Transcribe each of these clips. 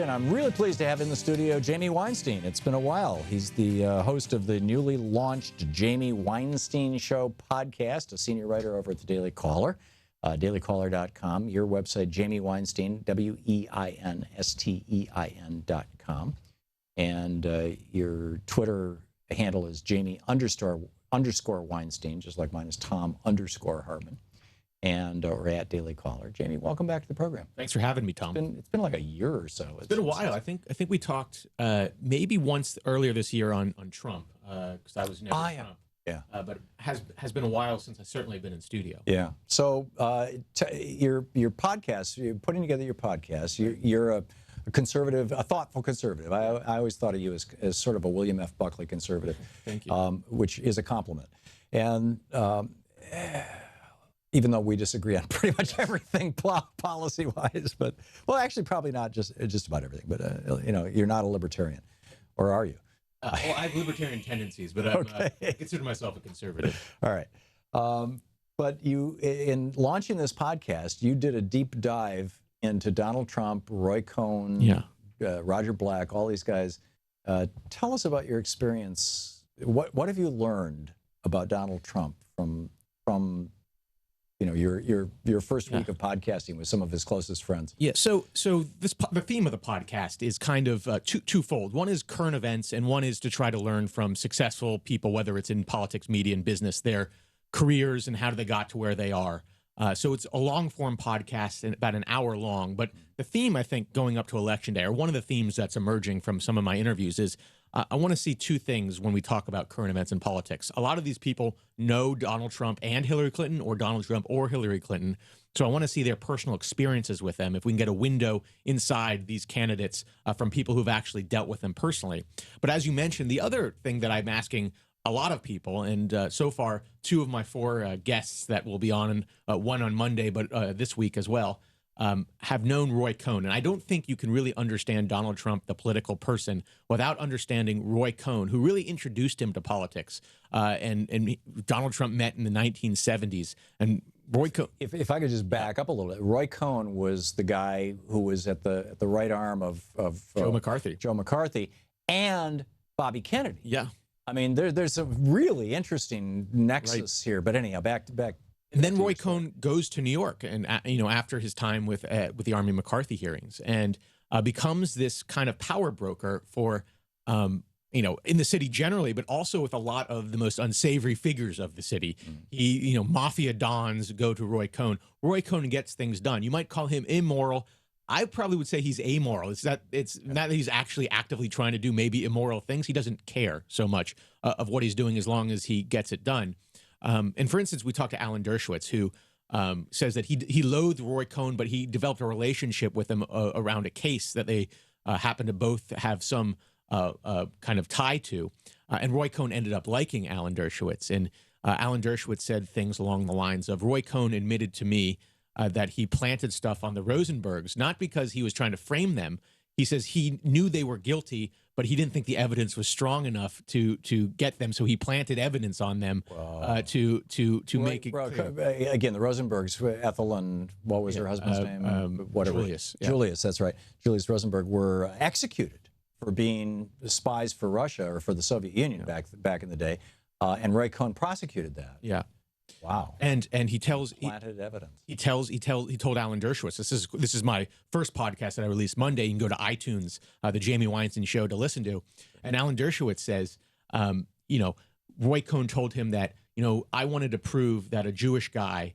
And I'm really pleased to have in the studio Jamie Weinstein. It's been a while. He's the host of the newly launched Jamie Weinstein Show podcast, a senior writer over at the Daily Caller, dailycaller.com. Your website, Jamie Weinstein, WEINSTEIN.com. And your Twitter handle is Jamie __ Weinstein, just like mine is Thom _ Hartmann. And or at Daily Caller. Jamie, welcome back to the program. Thanks for having me, Thom. It's been like a year or so. It's been a while. I think we talked maybe once earlier this year on Trump, because I was never Trump. Yeah. But it has been a while since I've certainly been in studio. Yeah. So your podcast, you're putting together your podcast. You're a conservative, a thoughtful conservative. I always thought of you as sort of a William F. Buckley conservative. Thank you. Which is a compliment. And even though we disagree on pretty much everything policy-wise, but, well, actually probably not just about everything, but, you know, you're not a libertarian, or are you? Well, I have libertarian tendencies, but I consider myself a conservative. All right. But you, in launching this podcast, you did a deep dive into Donald Trump, Roy Cohn, Roger Black, all these guys. Tell us about your experience. What have you learned about Donald Trump from you know, your first week of podcasting with some of his closest friends? Yeah, so the theme of the podcast is kind of twofold. One is current events, and one is to try to learn from successful people, whether it's in politics, media, and business, their careers and how they got to where they are. So it's a long-form podcast, and about an hour long. But the theme, I think, going up to Election Day, or one of the themes that's emerging from some of my interviews is I want to see two things when we talk about current events in politics. A lot of these people know Donald Trump and Hillary Clinton, or Donald Trump or Hillary Clinton. So I want to see their personal experiences with them, if we can get a window inside these candidates from people who've actually dealt with them personally. But as you mentioned, the other thing that I'm asking a lot of people, and so far, two of my four guests that will be on, one on Monday, but this week as well, have known Roy Cohn. And I don't think you can really understand Donald Trump, the political person, without understanding Roy Cohn, who really introduced him to politics. And Donald Trump met in the 1970s. And Roy Cohn, if I could just back up a little bit, Roy Cohn was the guy who was at the right arm of Joe McCarthy. Joe McCarthy and Bobby Kennedy. Yeah. I mean, there's a really interesting nexus here. But anyhow, back. And then Roy Cohn goes to New York, and after his time with the Army McCarthy hearings, and becomes this kind of power broker for in the city generally, but also with a lot of the most unsavory figures of the city. He, mafia dons go to Roy Cohn. Roy Cohn gets things done. You might call him immoral. I probably would say he's amoral. It's not that he's actually actively trying to do maybe immoral things. He doesn't care so much of what he's doing as long as he gets it done. And for instance, we talked to Alan Dershowitz, who says that he loathed Roy Cohn, but he developed a relationship with him around a case that they happen to both have some kind of tie to. And Roy Cohn ended up liking Alan Dershowitz. And Alan Dershowitz said things along the lines of, Roy Cohn admitted to me that he planted stuff on the Rosenbergs, not because he was trying to frame them. He says he knew they were guilty, but he didn't think the evidence was strong enough to get them, so he planted evidence on them to make it clear. Again, the Rosenbergs, Ethel and what was her husband's name? Julius. Yeah. Julius, that's right. Julius Rosenberg were executed for being spies for Russia or for the Soviet Union back in the day, and Roy Cohn prosecuted that. Yeah. Wow. And he tells planted evidence. He told Alan Dershowitz, this is my first podcast that I released Monday. You can go to iTunes, the Jamie Weinstein Show, to listen to. And Alan Dershowitz says, Roy Cohn told him that, I wanted to prove that a Jewish guy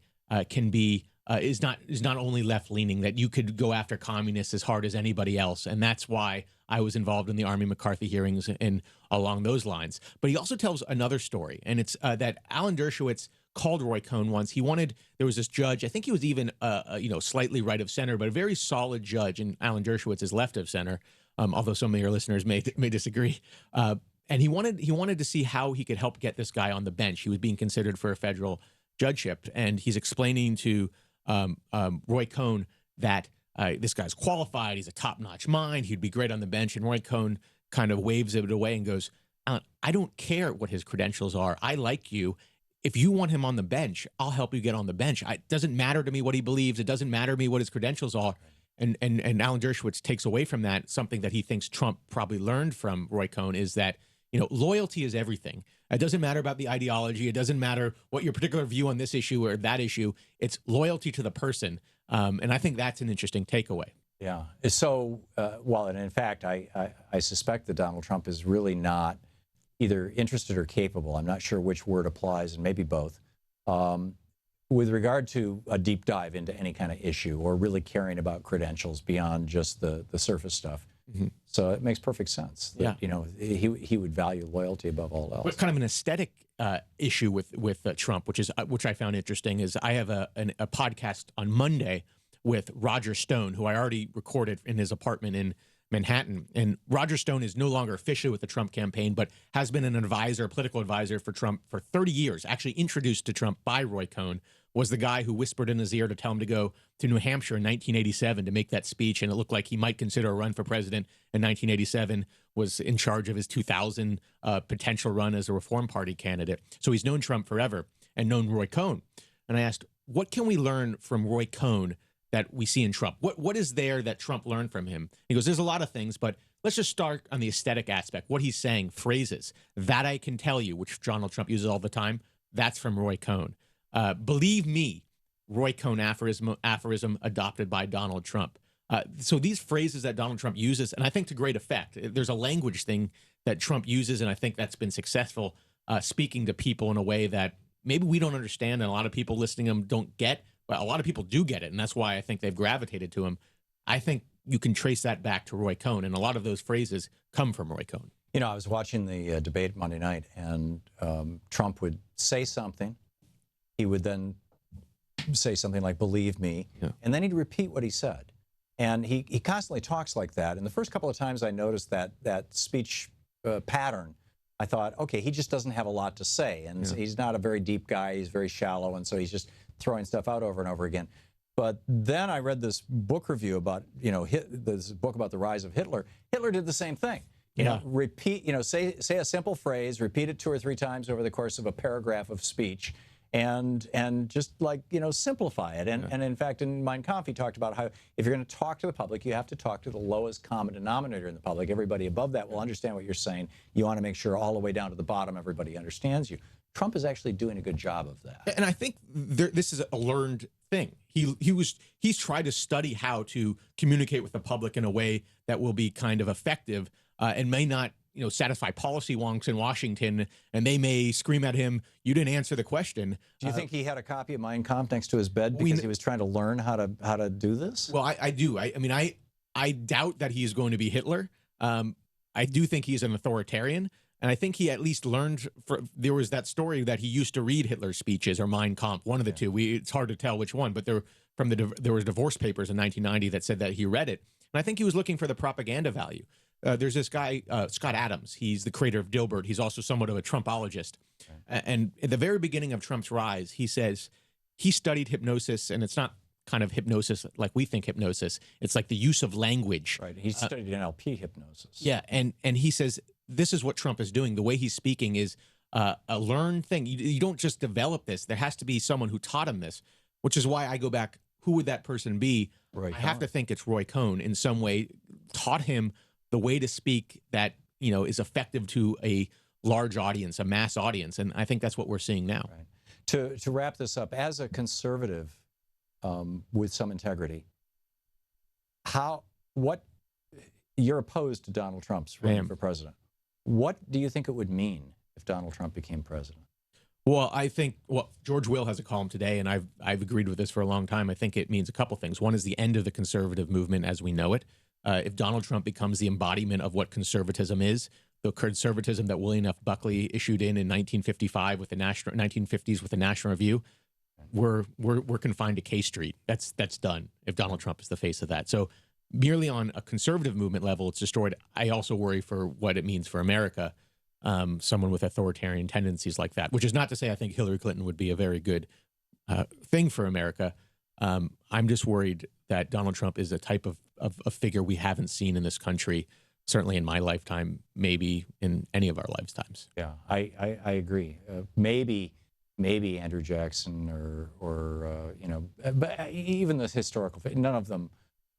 can be is not only left leaning, that you could go after communists as hard as anybody else, and that's why I was involved in the Army McCarthy hearings and along those lines. But he also tells another story, and it's that Alan Dershowitz called Roy Cohn once. There was this judge, I think he was even, slightly right of center, but a very solid judge, and Alan Dershowitz is left of center, although some of your listeners may disagree. And he wanted to see how he could help get this guy on the bench. He was being considered for a federal judgeship, and he's explaining to Roy Cohn that this guy's qualified, he's a top-notch mind, he'd be great on the bench, and Roy Cohn kind of waves it away and goes, Alan, I don't care what his credentials are. I like you. If you want him on the bench, I'll help you get on the bench. It doesn't matter to me what he believes. It doesn't matter to me what his credentials are. and Alan Dershowitz takes away from that something that he thinks Trump probably learned from Roy Cohn is that, loyalty is everything. It doesn't matter about the ideology. It doesn't matter what your particular view on this issue or that issue. It's loyalty to the person. And I think that's an interesting takeaway. Yeah. So, and in fact, I suspect that Donald Trump is really not either interested or capable. I'm not sure which word applies, and maybe both, with regard to a deep dive into any kind of issue or really caring about credentials beyond just the surface stuff. Mm-hmm. So it makes perfect sense that, he would value loyalty above all else. But kind of an aesthetic issue with Trump, which I found interesting, is I have a podcast on Monday with Roger Stone, who I already recorded in his apartment in Manhattan. And Roger Stone is no longer officially with the Trump campaign, but has been an advisor, political advisor for Trump for 30 years, actually introduced to Trump by Roy Cohn, was the guy who whispered in his ear to tell him to go to New Hampshire in 1987 to make that speech. And it looked like he might consider a run for president in 1987, was in charge of his 2000 potential run as a Reform Party candidate. So he's known Trump forever and known Roy Cohn. And I asked, what can we learn from Roy Cohn that we see in Trump? What is there that Trump learned from him? He goes, there's a lot of things, but let's just start on the aesthetic aspect. What he's saying, phrases, that I can tell you, which Donald Trump uses all the time, that's from Roy Cohn. Believe me, Roy Cohn aphorism adopted by Donald Trump. So these phrases that Donald Trump uses, and I think to great effect, there's a language thing that Trump uses, and I think that's been successful, speaking to people in a way that maybe we don't understand and a lot of people listening to him don't get, but a lot of people do get it, and that's why I think they've gravitated to him. I think you can trace that back to Roy Cohn, and a lot of those phrases come from Roy Cohn. I was watching the debate Monday night, and Trump would say something. He would then say something like, believe me, and then he'd repeat what he said. And he constantly talks like that. And the first couple of times I noticed that speech pattern, I thought, okay, he just doesn't have a lot to say. And he's not a very deep guy. He's very shallow. And so he's just throwing stuff out over and over again. But then I read this book review about, this book about the rise of Hitler. Hitler did the same thing. Repeat, say a simple phrase, repeat it 2 or 3 times over the course of a paragraph of speech. And just simplify it. And in fact, in Mein Kampf, he talked about how if you're going to talk to the public, you have to talk to the lowest common denominator in the public. Everybody above that will understand what you're saying. You want to make sure all the way down to the bottom, everybody understands you. Trump is actually doing a good job of that. And I think this is a learned thing. He's tried to study how to communicate with the public in a way that will be kind of effective and may not satisfy policy wonks in Washington, and they may scream at him, you didn't answer the question. Do you think he had a copy of Mein Kampf next to his bed because he was trying to learn how to do this? Well, I do. I doubt that he's going to be Hitler. I do think he's an authoritarian, and I think he at least learned. There was that story that he used to read Hitler's speeches or Mein Kampf, one of the two. It's hard to tell which one, but there were divorce papers in 1990 that said that he read it, and I think he was looking for the propaganda value. There's this guy, Scott Adams. He's the creator of Dilbert. He's also somewhat of a Trumpologist. Okay. And at the very beginning of Trump's rise, he says he studied hypnosis, and it's not kind of hypnosis like we think hypnosis. It's like the use of language. Right. He studied NLP hypnosis. Yeah. And he says this is what Trump is doing. The way he's speaking is a learned thing. You don't just develop this. There has to be someone who taught him this, which is why I go back. Who would that person be? I have to think it's Roy Cohn in some way, taught him the way to speak that, is effective to a large audience, a mass audience. And I think that's what we're seeing now. Right. To wrap this up, as a conservative with some integrity, you're opposed to Donald Trump's running for president. What do you think it would mean if Donald Trump became president? Well, I think, George Will has a column today, and I've agreed with this for a long time. I think it means a couple things. One is the end of the conservative movement as we know it. If Donald Trump becomes the embodiment of what conservatism is, the conservatism that William F. Buckley issued in 1955 with the 1950s with the National Review, we're confined to K Street. That's done if Donald Trump is the face of that. So merely on a conservative movement level, it's destroyed. I also worry for what it means for America, someone with authoritarian tendencies like that, which is not to say I think Hillary Clinton would be a very good thing for America. I'm just worried that Donald Trump is a type of figure we haven't seen in this country, certainly in my lifetime, maybe in any of our lifetimes. Yeah, I agree. Maybe Andrew Jackson or but even the historical, none of them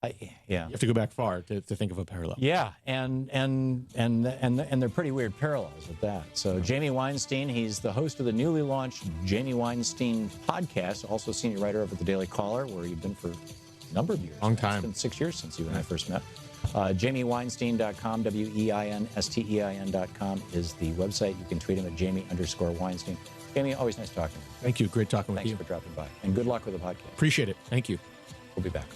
Yeah. You have to go back far to think of a parallel. Yeah, and they're pretty weird parallels with that. So Jamie Weinstein, he's the host of the newly launched Jamie Weinstein podcast, also senior writer over at the Daily Caller, where you've been for a number of years. Long time. It's been 6 years since you and I first met. JamieWeinstein.com, WEINSTEIN.com is the website. You can tweet him at Jamie_Weinstein. Jamie, always nice talking to you. Thank you. Great talking with you. Thanks for dropping by. And good luck with the podcast. Appreciate it. Thank you. We'll be back.